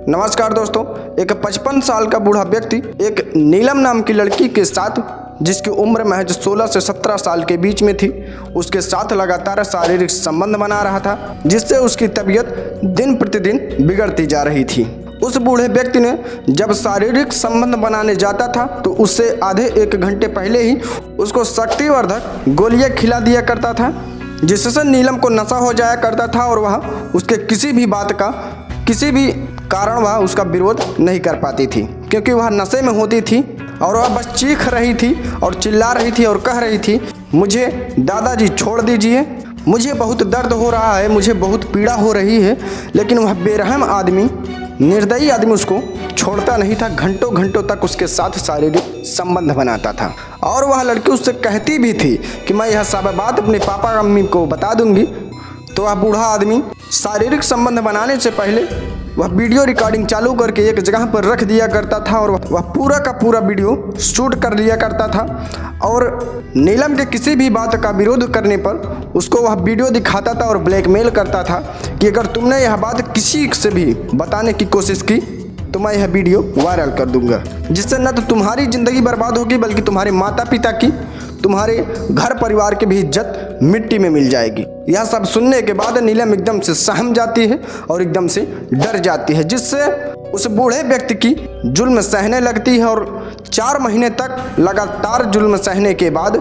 नमस्कार दोस्तों, एक 55 साल का बूढ़ा व्यक्ति एक नीलम नाम की लड़की के साथ, जिसकी उम्र महज 16 से 17 साल के बीच में थी, उसके साथ लगातार शारीरिक संबंध बना रहा था, जिससे उसकी तबीयत दिन प्रतिदिन बिगड़ती जा रही थी। उस बूढ़े व्यक्ति ने जब शारीरिक संबंध बनाने जाता था तो उससे आधे एक घंटे पहले ही उसको शक्तिवर्धक गोलियां खिला दिया करता था, जिससे नीलम को नशा हो जाया करता था और वह उसके किसी भी बात का, किसी भी कारण वह उसका विरोध नहीं कर पाती थी, क्योंकि वह नशे में होती थी और वह बस चीख रही थी और चिल्ला रही थी और कह रही थी, मुझे दादाजी छोड़ दीजिए, मुझे बहुत दर्द हो रहा है, मुझे बहुत पीड़ा हो रही है। लेकिन वह बेरहम आदमी, निर्दयी आदमी उसको छोड़ता नहीं था। घंटों घंटों तक उसके साथ शारीरिक संबंध बनाता था और वह लड़की उससे कहती भी थी कि मैं यह सब बात अपने पापा मम्मी को बता दूंगी। तो वह बूढ़ा आदमी शारीरिक संबंध बनाने से पहले वह वीडियो रिकॉर्डिंग चालू करके एक जगह पर रख दिया करता था और वह पूरा का पूरा वीडियो शूट कर लिया करता था और नीलम के किसी भी बात का विरोध करने पर उसको वह वीडियो दिखाता था और ब्लैकमेल करता था कि अगर तुमने यह बात किसी से भी बताने की कोशिश की तो मैं यह वीडियो वायरल कर दूंगा, जिससे न तो तुम्हारी ज़िंदगी बर्बाद होगी बल्कि तुम्हारे माता पिता की, तुम्हारे घर परिवार की भी इज्जत मिट्टी में मिल जाएगी। यह सब सुनने के बाद नीलम एकदम से सहम जाती है और एकदम से डर जाती है, जिससे उस बूढ़े व्यक्ति की जुल्म सहने लगती है और 4 महीने तक लगातार जुल्म सहने के बाद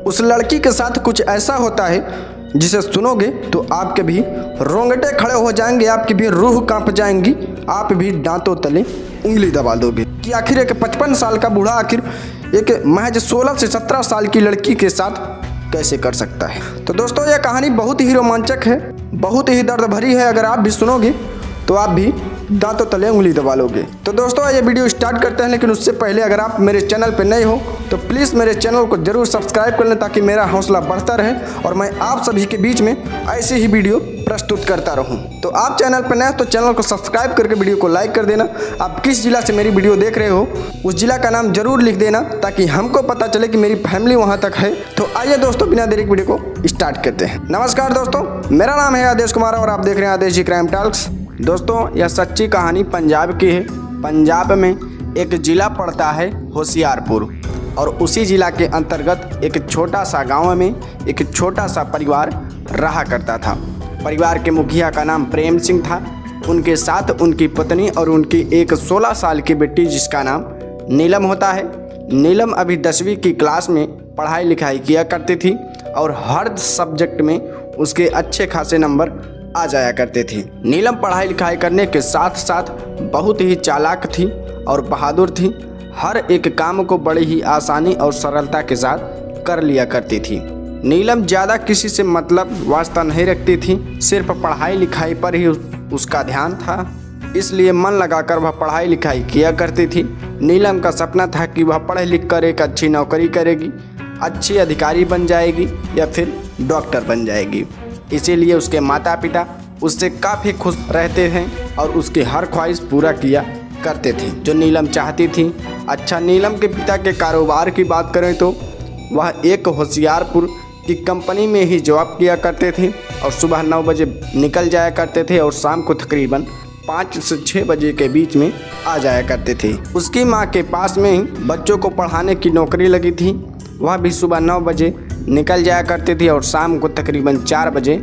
उस लड़की के साथ कुछ ऐसा होता है जिसे सुनोगे तो आपके भी रोंगटे खड़े हो जाएंगे, आपकी भी रूह कांप जाएंगी, आप भी दांतों तले उंगली दबा दोगे कि आखिर एक 55 साल का बूढ़ा आखिर एक महज 16 से 17 साल की लड़की के साथ कैसे कर सकता है। तो दोस्तों, यह कहानी बहुत ही रोमांचक है, बहुत ही दर्द भरी है। अगर आप भी सुनोगे तो आप भी दांतों तले उंगली दबा लोगे। तो दोस्तों, ये वीडियो स्टार्ट करते हैं, लेकिन उससे पहले अगर आप मेरे चैनल पर नए हो तो प्लीज़ मेरे चैनल को जरूर सब्सक्राइब कर लें, ताकि मेरा हौसला बढ़ता रहे और मैं आप सभी के बीच में ऐसी ही वीडियो प्रस्तुत करता रहूं। तो आप चैनल पर नए तो चैनल को सब्सक्राइब करके वीडियो को लाइक कर देना। आप किस जिला से मेरी वीडियो देख रहे हो उस जिला का नाम जरूर लिख देना, ताकि हमको पता चले कि मेरी फैमिली वहाँ तक है। तो आइए दोस्तों, बिना देरी वीडियो को स्टार्ट करते हैं। नमस्कार दोस्तों, मेरा नाम है आदेश कुमार और आप देख रहे हैं आदेश जी क्राइम टॉक्स। दोस्तों, यह सच्ची कहानी पंजाब की है। पंजाब में एक ज़िला पड़ता है होशियारपुर, और उसी ज़िला के अंतर्गत एक छोटा सा गांव में एक छोटा सा परिवार रहा करता था। परिवार के मुखिया का नाम प्रेम सिंह था। उनके साथ उनकी पत्नी और उनकी एक 16 साल की बेटी, जिसका नाम नीलम होता है। नीलम अभी 10वीं की क्लास में पढ़ाई लिखाई किया करती थी और हर सब्जेक्ट में उसके अच्छे खासे नंबर आ जाया करते थे। नीलम पढ़ाई लिखाई करने के साथ साथ बहुत ही चालाक थी और बहादुर थी। हर एक काम को बड़ी ही आसानी और सरलता के साथ कर लिया करती थी। नीलम ज़्यादा किसी से मतलब वास्ता नहीं रखती थी, सिर्फ पढ़ाई लिखाई पर ही उसका ध्यान था, इसलिए मन लगाकर वह पढ़ाई लिखाई किया करती थी। नीलम का सपना था कि वह पढ़ लिख कर एक अच्छी नौकरी करेगी, अच्छी अधिकारी बन जाएगी या फिर डॉक्टर बन जाएगी। इसीलिए उसके माता पिता उससे काफ़ी खुश रहते थे और उसकी हर ख्वाहिश पूरा किया करते थे जो नीलम चाहती थी। अच्छा, नीलम के पिता के कारोबार की बात करें तो वह एक होशियारपुर की कंपनी में ही जॉब किया करते थे और सुबह 9 बजे निकल जाया करते थे और शाम को तकरीबन 5 से 6 बजे के बीच में आ जाया करते थे। उसकी माँ के पास में ही बच्चों को पढ़ाने की नौकरी लगी थी। वह भी सुबह 9 बजे निकल जाया करती थी और शाम को तकरीबन 4 बजे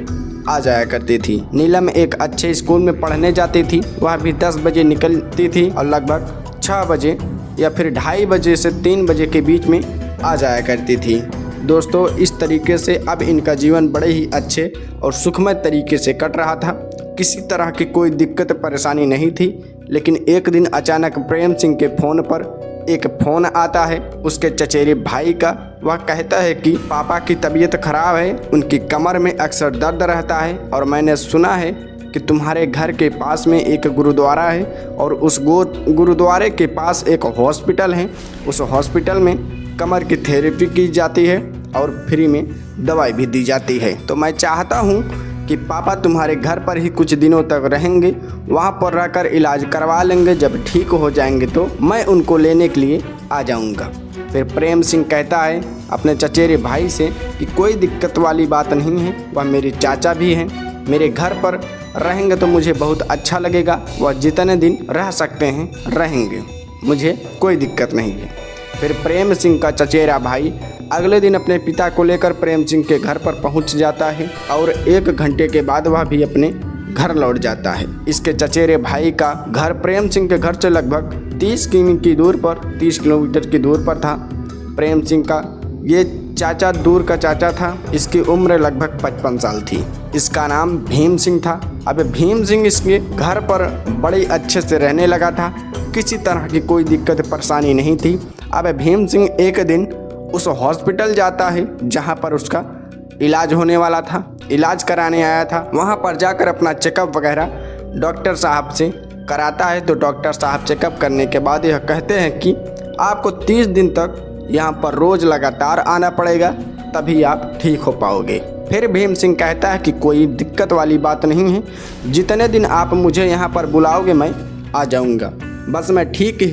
आ जाया करती थी। नीलम एक अच्छे स्कूल में पढ़ने जाती थी। वह भी 10 बजे निकलती थी और लगभग 6 बजे या फिर 2:30 बजे से 3 बजे के बीच में आ जाया करती थी। दोस्तों, इस तरीके से अब इनका जीवन बड़े ही अच्छे और सुखमय तरीके से कट रहा था। किसी तरह की कोई दिक्कत परेशानी नहीं थी। लेकिन एक दिन अचानक प्रेम सिंह के फ़ोन पर एक फ़ोन आता है उसके चचेरे भाई का। वह कहता है कि पापा की तबीयत खराब है, उनकी कमर में अक्सर दर्द रहता है और मैंने सुना है कि तुम्हारे घर के पास में एक गुरुद्वारा है और उस गुरुद्वारे के पास एक हॉस्पिटल है। उस हॉस्पिटल में कमर की थेरेपी की जाती है और फ्री में दवाई भी दी जाती है। तो मैं चाहता हूँ कि पापा तुम्हारे घर पर ही कुछ दिनों तक रहेंगे, वहाँ पर रहकर इलाज करवा लेंगे। जब ठीक हो जाएंगे तो मैं उनको लेने के लिए आ जाऊँगा। फिर प्रेम सिंह कहता है अपने चचेरे भाई से कि कोई दिक्कत वाली बात नहीं है, वह मेरे चाचा भी हैं मेरे घर पर रहेंगे तो मुझे बहुत अच्छा लगेगा। वह जितने दिन रह सकते हैं रहेंगे, मुझे कोई दिक्कत नहीं है। फिर प्रेम सिंह का चचेरा भाई अगले दिन अपने पिता को लेकर प्रेम सिंह के घर पर पहुंच जाता है और 1 घंटे के बाद वह भी अपने घर लौट जाता है। इसके चचेरे भाई का घर प्रेम सिंह के घर से लगभग 30 किलोमीटर की दूर पर था। प्रेम सिंह का ये चाचा दूर का चाचा था। इसकी उम्र लगभग 55 साल थी। इसका नाम भीम सिंह था। अब भीम सिंह इसके घर पर बड़े अच्छे से रहने लगा था। किसी तरह की कोई दिक्कत परेशानी नहीं थी। अब भीम सिंह एक दिन उस हॉस्पिटल जाता है जहाँ पर उसका इलाज होने वाला था। इलाज कराने आया था। वहाँ पर जाकर अपना चेकअप वगैरह डॉक्टर साहब से कराता है। तो डॉक्टर साहब चेकअप करने के बाद यह कहते हैं कि आपको 30 दिन तक यहाँ पर रोज़ लगातार आना पड़ेगा, तभी आप ठीक हो पाओगे। फिर भीम सिंह कहता है कि कोई दिक्कत वाली बात नहीं है, जितने दिन आप मुझे यहाँ पर बुलाओगे मैं आ जाऊँगा, बस मैं ठीक ही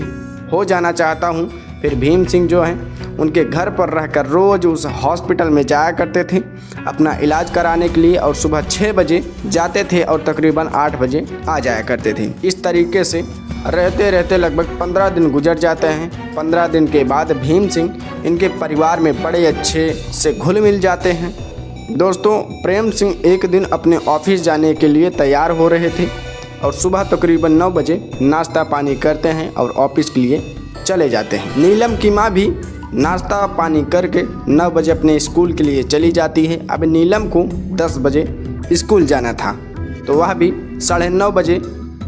हो जाना चाहता हूँ। फिर भीम सिंह जो हैं उनके घर पर रहकर रोज़ उस हॉस्पिटल में जाया करते थे अपना इलाज कराने के लिए, और सुबह 6 बजे जाते थे और तकरीबन 8 बजे आ जाया करते थे। इस तरीके से रहते रहते लगभग 15 दिन गुजर जाते हैं। 15 दिन के बाद भीम सिंह इनके परिवार में बड़े अच्छे से घुल मिल जाते हैं। दोस्तों, प्रेम सिंह एक दिन अपने ऑफिस जाने के लिए तैयार हो रहे थे और सुबह तकरीबन 9 बजे नाश्ता पानी करते हैं और ऑफिस के लिए चले जाते हैं। नीलम की माँ भी नाश्ता पानी करके 9 बजे अपने स्कूल के लिए चली जाती है। अब नीलम को 10 बजे स्कूल जाना था, तो वह भी 9:30 बजे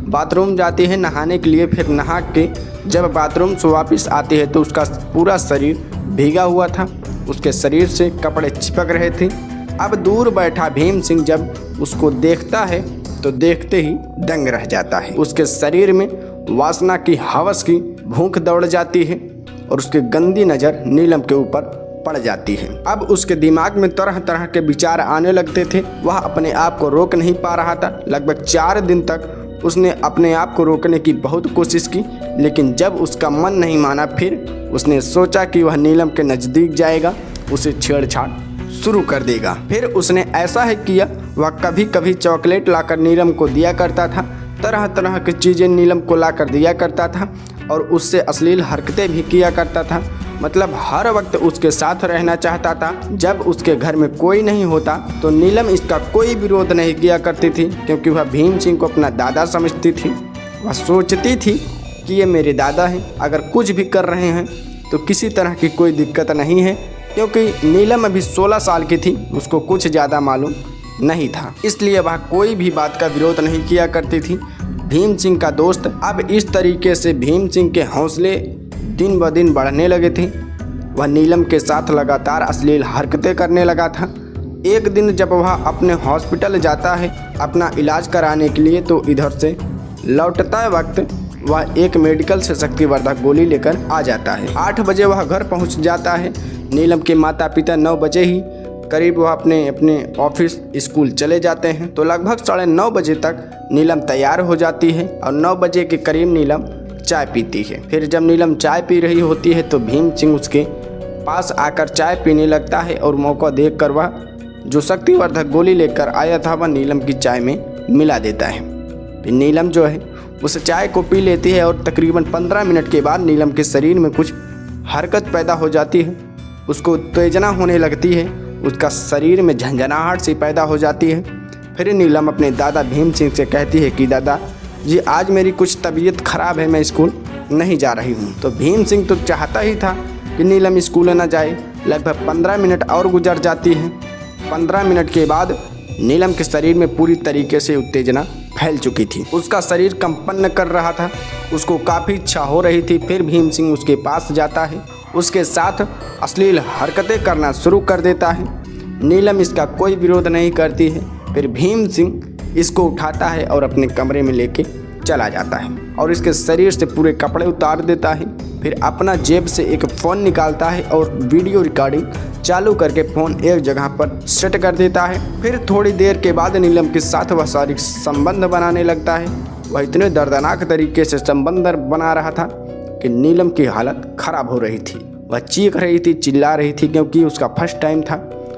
बाथरूम जाती है नहाने के लिए। फिर नहा के जब बाथरूम से वापस आती है तो उसका पूरा शरीर भीगा हुआ था, उसके शरीर से कपड़े चिपक रहे थे। अब दूर बैठा भीम सिंह जब उसको देखता है तो देखते ही दंग रह जाता है। उसके शरीर में वासना की हवस की भूख दौड़ जाती है और उसकी गंदी नज़र नीलम के ऊपर पड़ जाती है। अब उसके दिमाग में तरह तरह के विचार आने लगते थे। वह अपने आप को रोक नहीं पा रहा था। लगभग 4 दिन तक उसने अपने आप को रोकने की बहुत कोशिश की, लेकिन जब उसका मन नहीं माना फिर उसने सोचा कि वह नीलम के नज़दीक जाएगा, उसे छेड़छाड़ शुरू कर देगा। फिर उसने ऐसा ही किया। वह कभी कभी चॉकलेट लाकर नीलम को दिया करता था, तरह तरह की चीज़ें नीलम को लाकर दिया करता था और उससे अश्लील हरकतें भी किया करता था। मतलब हर वक्त उसके साथ रहना चाहता था। जब उसके घर में कोई नहीं होता तो नीलम इसका कोई विरोध नहीं किया करती थी, क्योंकि वह भीम सिंह को अपना दादा समझती थी। वह सोचती थी कि ये मेरे दादा हैं, अगर कुछ भी कर रहे हैं तो किसी तरह की कोई दिक्कत नहीं है, क्योंकि नीलम अभी 16 साल की थी, उसको कुछ ज़्यादा मालूम नहीं था, इसलिए वह कोई भी बात का विरोध नहीं किया करती थी। भीम सिंह का दोस्त अब इस तरीके से भीम सिंह के हौसले दिन ब दिन बढ़ने लगे थे। वह नीलम के साथ लगातार अश्लील हरकतें करने लगा था। एक दिन जब वह अपने हॉस्पिटल जाता है अपना इलाज कराने के लिए, तो इधर से लौटता वक्त वह एक मेडिकल से शक्तिवर्धक गोली लेकर आ जाता है। 8 बजे वह घर पहुंच जाता है। नीलम के माता पिता 9 बजे ही करीब वह अपने ऑफिस स्कूल चले जाते हैं। तो लगभग 9:30 बजे तक नीलम तैयार हो जाती है और 9 बजे के करीब नीलम चाय पीती है। फिर जब नीलम चाय पी रही होती है तो भीम सिंह उसके पास आकर चाय पीने लगता है और मौका देखकर वह जो शक्तिवर्धक गोली लेकर आया था वह नीलम की चाय में मिला देता है। फिर नीलम जो है उस चाय को पी लेती है और तकरीबन 15 मिनट के बाद नीलम के शरीर में कुछ हरकत पैदा हो जाती है। उसको उत्तेजना होने लगती है, उसका शरीर में झंझनाहट सी पैदा हो जाती है। फिर नीलम अपने दादा भीम सिंह से कहती है कि दादा जी, आज मेरी कुछ तबीयत ख़राब है, मैं स्कूल नहीं जा रही हूँ। तो भीम सिंह तो चाहता ही था कि नीलम स्कूल न जाए। लगभग 15 मिनट और गुजर जाती है। 15 मिनट के बाद नीलम के शरीर में पूरी तरीके से उत्तेजना फैल चुकी थी। उसका शरीर कंपन कर रहा था, उसको काफ़ी इच्छा हो रही थी। फिर भीम सिंह उसके पास जाता है, उसके साथ अश्लील हरकतें करना शुरू कर देता है। नीलम इसका कोई विरोध नहीं करती है। फिर भीम सिंह इसको उठाता है और अपने कमरे में लेके चला जाता है और इसके शरीर से पूरे कपड़े उतार देता है। फिर अपना जेब से एक फ़ोन निकालता है और वीडियो रिकॉर्डिंग चालू करके फ़ोन एक जगह पर सेट कर देता है। फिर थोड़ी देर के बाद नीलम के साथ वह शारीरिक संबंध बनाने लगता है। वह इतने दर्दनाक तरीके से संबंध बना रहा था कि नीलम की हालत ख़राब हो रही थी। वह चीख रही थी, चिल्ला रही थी, क्योंकि उसका फर्स्ट टाइम था।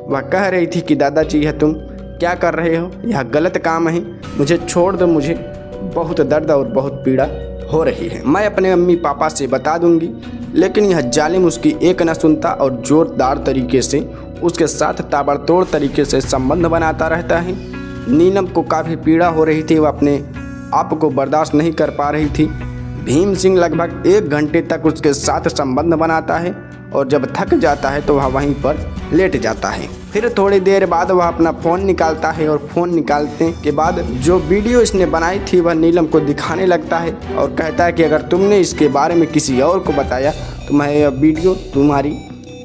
वह कह रही थी कि दादाजी, यह तुम क्या कर रहे हो, यह गलत काम है, मुझे छोड़ दो, मुझे बहुत दर्द और बहुत पीड़ा हो रही है, मैं अपने मम्मी पापा से बता दूंगी। लेकिन यह जालिम उसकी एक न सुनता और जोरदार तरीके से उसके साथ ताबड़तोड़ तरीके से संबंध बनाता रहता है। नीलम को काफ़ी पीड़ा हो रही थी, वह अपने आप को बर्दाश्त नहीं कर पा रही थी। भीम सिंह लगभग 1 घंटे तक उसके साथ संबंध बनाता है और जब थक जाता है तो वह वहीं पर लेट जाता है। फिर थोड़ी देर बाद वह अपना फ़ोन निकालता है और फ़ोन निकालने के बाद जो वीडियो इसने बनाई थी वह नीलम को दिखाने लगता है और कहता है कि अगर तुमने इसके बारे में किसी और को बताया तो मैं यह वीडियो तुम्हारी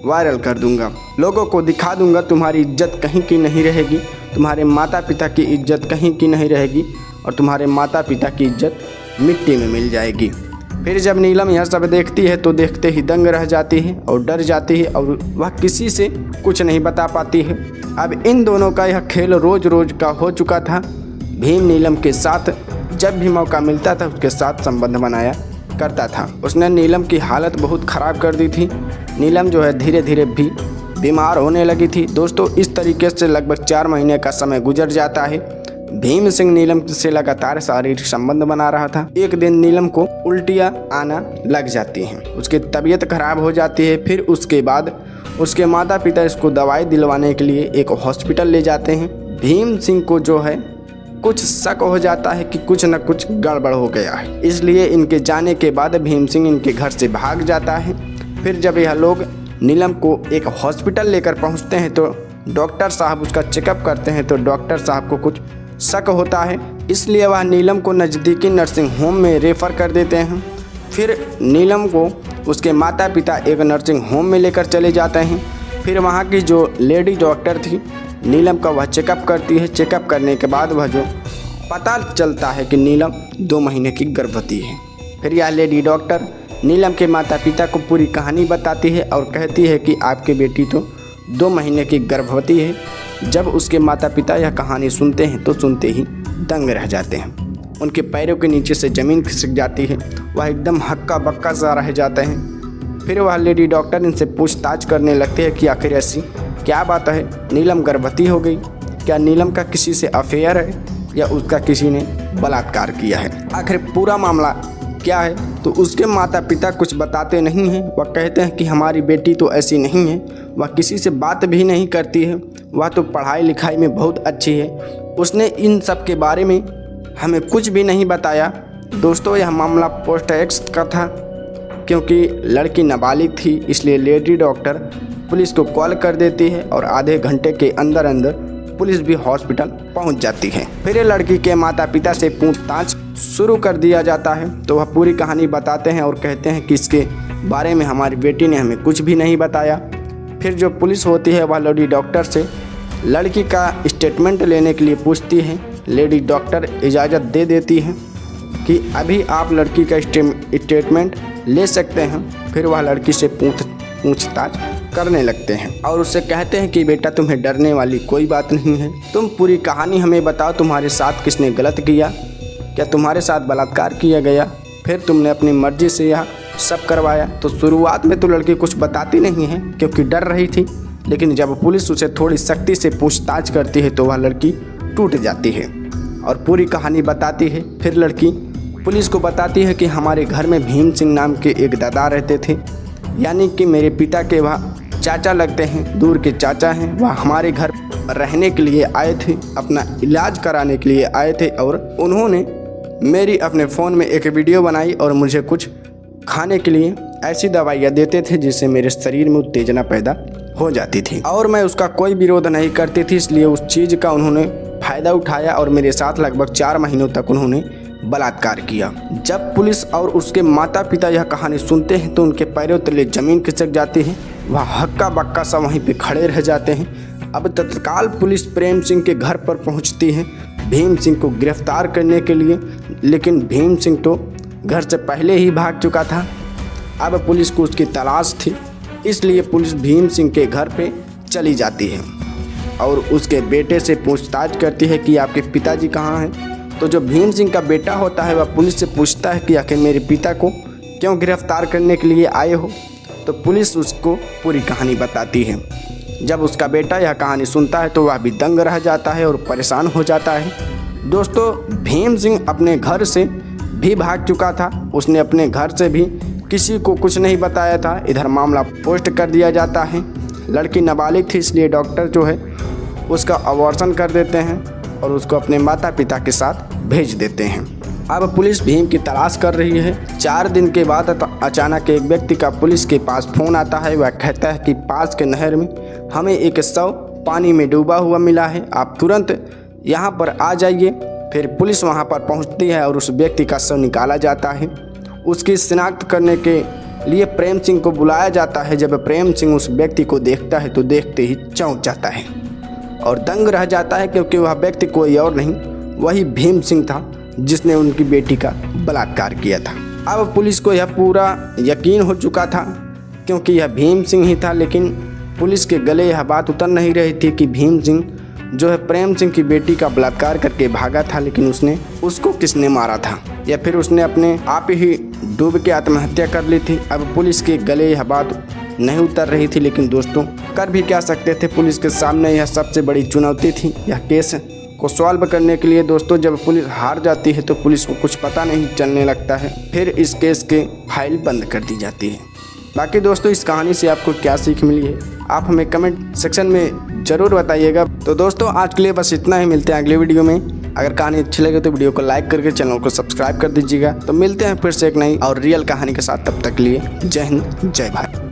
वायरल कर दूंगा, लोगों को दिखा दूंगा, तुम्हारी इज्जत कहीं की नहीं रहेगी, तुम्हारे माता पिता की इज्जत कहीं की नहीं रहेगी और तुम्हारे माता पिता की इज्जत मिट्टी में मिल जाएगी। फिर जब नीलम यह सब देखती है तो देखते ही दंग रह जाती है और डर जाती है और वह किसी से कुछ नहीं बता पाती है। अब इन दोनों का यह खेल रोज रोज का हो चुका था। भीम नीलम के साथ जब भी मौका मिलता था उसके साथ संबंध बनाया करता था। उसने नीलम की हालत बहुत ख़राब कर दी थी। नीलम जो है धीरे धीरे भी बीमार होने लगी थी। दोस्तों, इस तरीके से लगभग 4 महीने का समय गुजर जाता है। भीम सिंह नीलम से लगातार शारीरिक संबंध बना रहा था। एक दिन नीलम को उल्टियाँ आना लग जाती हैं, उसकी तबीयत खराब हो जाती है। फिर उसके बाद उसके माता पिता इसको दवाई दिलवाने के लिए एक हॉस्पिटल ले जाते हैं। भीम सिंह को जो है कुछ शक हो जाता है कि कुछ न कुछ गड़बड़ हो गया है, इसलिए इनके जाने के बाद भीम सिंह इनके घर से भाग जाता है। फिर जब यह लोग नीलम को एक हॉस्पिटल लेकर पहुंचते हैं तो डॉक्टर साहब उसका चेकअप करते हैं तो डॉक्टर साहब को कुछ शक होता है, इसलिए वह नीलम को नज़दीकी नर्सिंग होम में रेफ़र कर देते हैं। फिर नीलम को उसके माता पिता एक नर्सिंग होम में लेकर चले जाते हैं। फिर वहाँ की जो लेडी डॉक्टर थी नीलम का वह चेकअप करती है। चेकअप करने के बाद वह जो पता चलता है कि नीलम 2 महीने की गर्भवती है। फिर यह लेडी डॉक्टर नीलम के माता पिता को पूरी कहानी बताती है और कहती है कि आपकी बेटी तो 2 महीने की गर्भवती है। जब उसके माता पिता यह कहानी सुनते हैं तो सुनते ही दंग रह जाते हैं। उनके पैरों के नीचे से ज़मीन खिसक जाती है, वह एकदम हक्का बक्का सा रह जाते हैं। फिर वह लेडी डॉक्टर इनसे पूछताछ करने लगते हैं कि आखिर ऐसी क्या बात है, नीलम गर्भवती हो गई, क्या नीलम का किसी से अफेयर है या उसका किसी ने बलात्कार किया है, आखिर पूरा मामला क्या है। तो उसके माता पिता कुछ बताते नहीं हैं। वह कहते हैं कि हमारी बेटी तो ऐसी नहीं है, वह किसी से बात भी नहीं करती है, वह तो पढ़ाई लिखाई में बहुत अच्छी है, उसने इन सब के बारे में हमें कुछ भी नहीं बताया। दोस्तों, यह मामला पोस्ट एक्स का था क्योंकि लड़की नाबालिग थी, इसलिए लेडी डॉक्टर पुलिस को कॉल कर देती है और आधे घंटे के अंदर अंदर पुलिस भी हॉस्पिटल पहुंच जाती है। फिर लड़की के माता पिता से पूछताछ शुरू कर दिया जाता है तो वह पूरी कहानी बताते हैं और कहते हैं कि इसके बारे में हमारी बेटी ने हमें कुछ भी नहीं बताया। फिर जो पुलिस होती है वह लेडी डॉक्टर से लड़की का स्टेटमेंट लेने के लिए पूछती है। लेडी डॉक्टर इजाज़त दे देती है कि अभी आप लड़की का स्टेटमेंट ले सकते हैं। फिर वह लड़की से पूछताछ करने लगते हैं और उससे कहते हैं कि बेटा, तुम्हें डरने वाली कोई बात नहीं है, तुम पूरी कहानी हमें बताओ, तुम्हारे साथ किसने गलत किया, क्या तुम्हारे साथ बलात्कार किया गया, फिर तुमने अपनी मर्जी से यह सब करवाया। तो शुरुआत में तो लड़की कुछ बताती नहीं है क्योंकि डर रही थी, लेकिन जब पुलिस उसे थोड़ी सख्ती से पूछताछ करती है तो वह लड़की टूट जाती है और पूरी कहानी बताती है। फिर लड़की पुलिस को बताती है कि हमारे घर में भीम सिंह नाम के एक दादा रहते थे, यानी कि मेरे पिता के वह चाचा लगते हैं, दूर के चाचा हैं। वह हमारे घर रहने के लिए आए थे, अपना इलाज कराने के लिए आए थे और उन्होंने मेरी अपने फ़ोन में एक वीडियो बनाई और मुझे कुछ खाने के लिए ऐसी दवाइयाँ देते थे जिससे मेरे शरीर में उत्तेजना पैदा हो जाती थी और मैं उसका कोई विरोध नहीं करती थी, इसलिए उस चीज़ का उन्होंने फ़ायदा उठाया और मेरे साथ लगभग 4 महीनों तक उन्होंने बलात्कार किया। जब पुलिस और उसके माता पिता यह कहानी सुनते हैं तो उनके पैरों तले ज़मीन खिसक जाती है, वह हक्का बक्का सा वहीं पे खड़े रह जाते हैं। अब तत्काल पुलिस प्रेम सिंह के घर पर पहुंचती है भीम सिंह को गिरफ्तार करने के लिए, लेकिन भीम सिंह तो घर से पहले ही भाग चुका था। अब पुलिस को उसकी तलाश थी, इसलिए पुलिस भीम सिंह के घर पे चली जाती है और उसके बेटे से पूछताछ करती है कि आपके पिताजी कहाँ हैं। तो जो भीम सिंह का बेटा होता है वह पुलिस से पूछता है कि आखिर मेरे पिता को क्यों गिरफ्तार करने के लिए आए हो। तो पुलिस उसको पूरी कहानी बताती है। जब उसका बेटा यह कहानी सुनता है तो वह भी दंग रह जाता है और परेशान हो जाता है। दोस्तों, भीम सिंह अपने घर से भी भाग चुका था। उसने अपने घर से भी किसी को कुछ नहीं बताया था। इधर मामला पोस्ट कर दिया जाता है। लड़की नाबालिग थी, इसलिए डॉक्टर जो है उसका अबॉर्शन कर देते हैं और उसको अपने माता पिता के साथ भेज देते हैं। अब पुलिस भीम की तलाश कर रही है। 4 दिन के बाद अचानक एक व्यक्ति का पुलिस के पास फ़ोन आता है। वह कहता है कि पास के नहर में हमें एक शव पानी में डूबा हुआ मिला है, आप तुरंत यहाँ पर आ जाइए। फिर पुलिस वहाँ पर पहुँचती है और उस व्यक्ति का शव निकाला जाता है। उसकी शिनाख्त करने के लिए प्रेम सिंह को बुलाया जाता है। जब प्रेम सिंह उस व्यक्ति को देखता है तो देखते ही चौंक जाता है और दंग रह जाता है, क्योंकि वह व्यक्ति कोई और नहीं, वही भीम सिंह था जिसने उनकी बेटी का बलात्कार किया था। अब पुलिस को यह पूरा यकीन हो चुका था क्योंकि यह भीम सिंह ही था, लेकिन पुलिस के गले यह बात उतर नहीं रही थी कि भीम सिंह जो है प्रेम सिंह की बेटी का बलात्कार करके भागा था, लेकिन उसको किसने मारा था या फिर उसने अपने आप ही डूब के आत्महत्या कर ली थी। अब पुलिस के गले यह बात नहीं उतर रही थी, लेकिन दोस्तों कर भी क्या सकते थे। पुलिस के सामने यह सबसे बड़ी चुनौती थी यह केस को सॉल्व करने के लिए। दोस्तों, जब पुलिस हार जाती है तो पुलिस को कुछ पता नहीं चलने लगता है, फिर इस केस के फाइल बंद कर दी जाती है। बाकी दोस्तों, इस कहानी से आपको क्या सीख मिली है आप हमें कमेंट सेक्शन में ज़रूर बताइएगा। तो दोस्तों, आज के लिए बस इतना ही। मिलते हैं अगले वीडियो में। अगर कहानी अच्छी लगे तो वीडियो को लाइक करके चैनल को सब्सक्राइब कर दीजिएगा। तो मिलते हैं फिर से एक नई और रियल कहानी के साथ। तब तक के लिए जय हिंद, जय भारत।